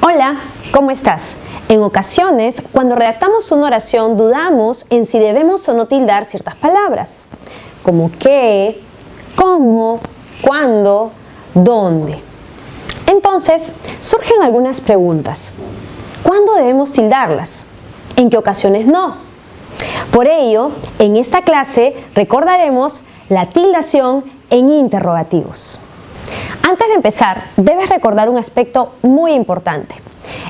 Hola, ¿cómo estás? En ocasiones, cuando redactamos una oración, dudamos en si debemos o no tildar ciertas palabras, como qué, cómo, cuándo, dónde. Entonces, surgen algunas preguntas. ¿Cuándo debemos tildarlas? ¿En qué ocasiones no? Por ello, en esta clase recordaremos la tildación en interrogativos. Antes de empezar, debes recordar un aspecto muy importante.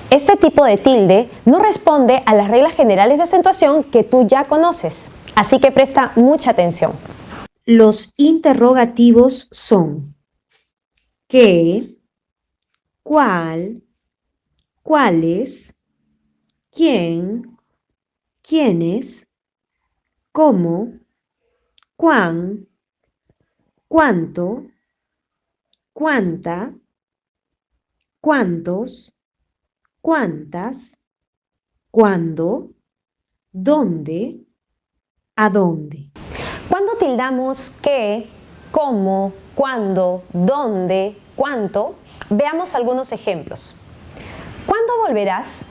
Este tipo de tilde no responde a las reglas generales de acentuación que tú ya conoces, así que presta mucha atención. Los interrogativos son ¿qué?, ¿cuál?, ¿cuáles?, ¿quién?, ¿quiénes?, ¿cómo?, ¿cuán?, ¿cuánto?, ¿cuánta?, ¿cuántos?, ¿cuántas?, ¿cuándo?, ¿dónde?, ¿a dónde? Cuando tildamos qué, cómo, cuándo, dónde, cuánto, veamos algunos ejemplos. ¿Cuándo volverás?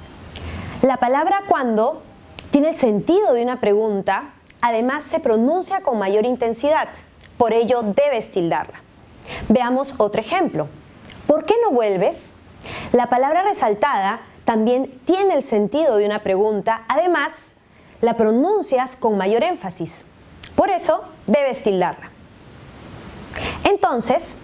La palabra cuándo tiene el sentido de una pregunta, además se pronuncia con mayor intensidad, por ello debes tildarla. Veamos otro ejemplo. ¿Por qué no vuelves? La palabra resaltada también tiene el sentido de una pregunta, además la pronuncias con mayor énfasis, por eso debes tildarla. Entonces,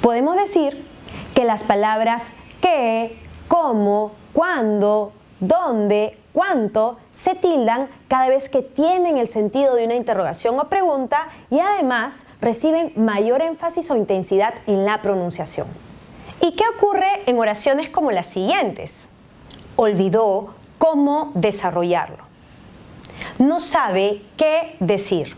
podemos decir que las palabras qué, cómo, cuándo, dónde, cuánto se tildan cada vez que tienen el sentido de una interrogación o pregunta y además reciben mayor énfasis o intensidad en la pronunciación. ¿Y qué ocurre en oraciones como las siguientes? Olvidó cómo desarrollarlo. No sabe qué decir.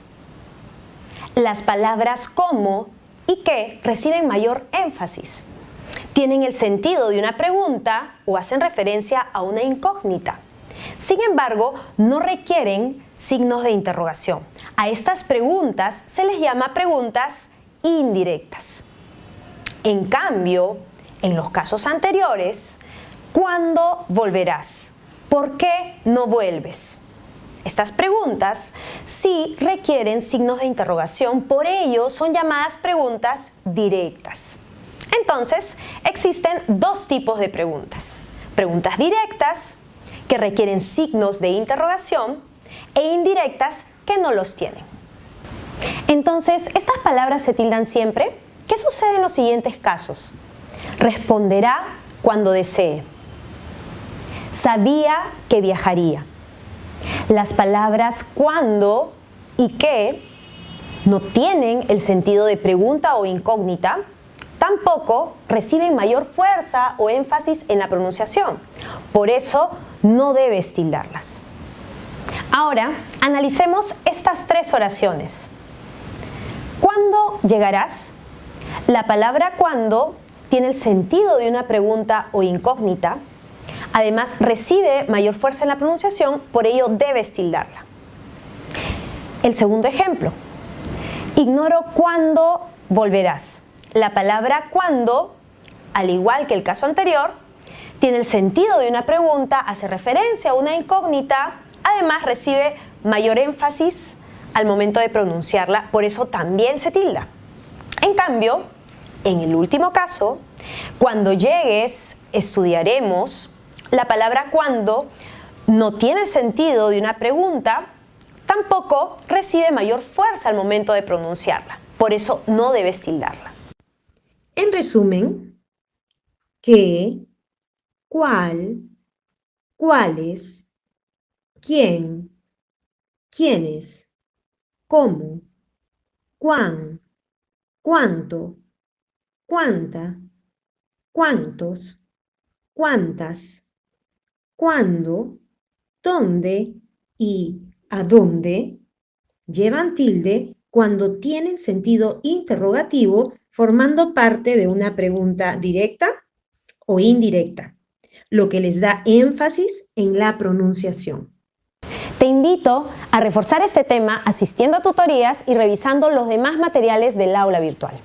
Las palabras cómo y qué reciben mayor énfasis. Tienen el sentido de una pregunta o hacen referencia a una incógnita. Sin embargo, no requieren signos de interrogación. A estas preguntas se les llama preguntas indirectas. En cambio, en los casos anteriores, ¿cuándo volverás? ¿Por qué no vuelves? Estas preguntas sí requieren signos de interrogación, por ello son llamadas preguntas directas. Entonces, existen dos tipos de preguntas. Preguntas directas, que requieren signos de interrogación, e indirectas, que no los tienen. Entonces, ¿estas palabras se tildan siempre? ¿Qué sucede en los siguientes casos? Responderá cuando desee. Sabía que viajaría. Las palabras cuándo y qué no tienen el sentido de pregunta o incógnita, tampoco reciben mayor fuerza o énfasis en la pronunciación. Por eso no debes tildarlas. Ahora, analicemos estas tres oraciones. ¿Cuándo llegarás? La palabra cuándo tiene el sentido de una pregunta o incógnita. Además, recibe mayor fuerza en la pronunciación, por ello debes tildarla. El segundo ejemplo. Ignoro cuándo volverás. La palabra cuándo, al igual que el caso anterior, tiene el sentido de una pregunta, hace referencia a una incógnita, además recibe mayor énfasis al momento de pronunciarla, por eso también se tilda. En cambio, en el último caso, cuando llegues, estudiaremos, la palabra cuándo no tiene el sentido de una pregunta, tampoco recibe mayor fuerza al momento de pronunciarla. Por eso no debes tildarla. En resumen, ¿qué?, ¿cuál?, ¿cuáles?, ¿quién?, ¿quiénes?, ¿cómo?, ¿cuán?, ¿cuánto?, ¿cuánta?, ¿cuántos?, ¿cuántas?, ¿cuándo?, ¿dónde? Y ¿a dónde? Llevan tilde cuando tienen sentido interrogativo, formando parte de una pregunta directa o indirecta, lo que les da énfasis en la pronunciación. Te invito a reforzar este tema asistiendo a tutorías y revisando los demás materiales del aula virtual.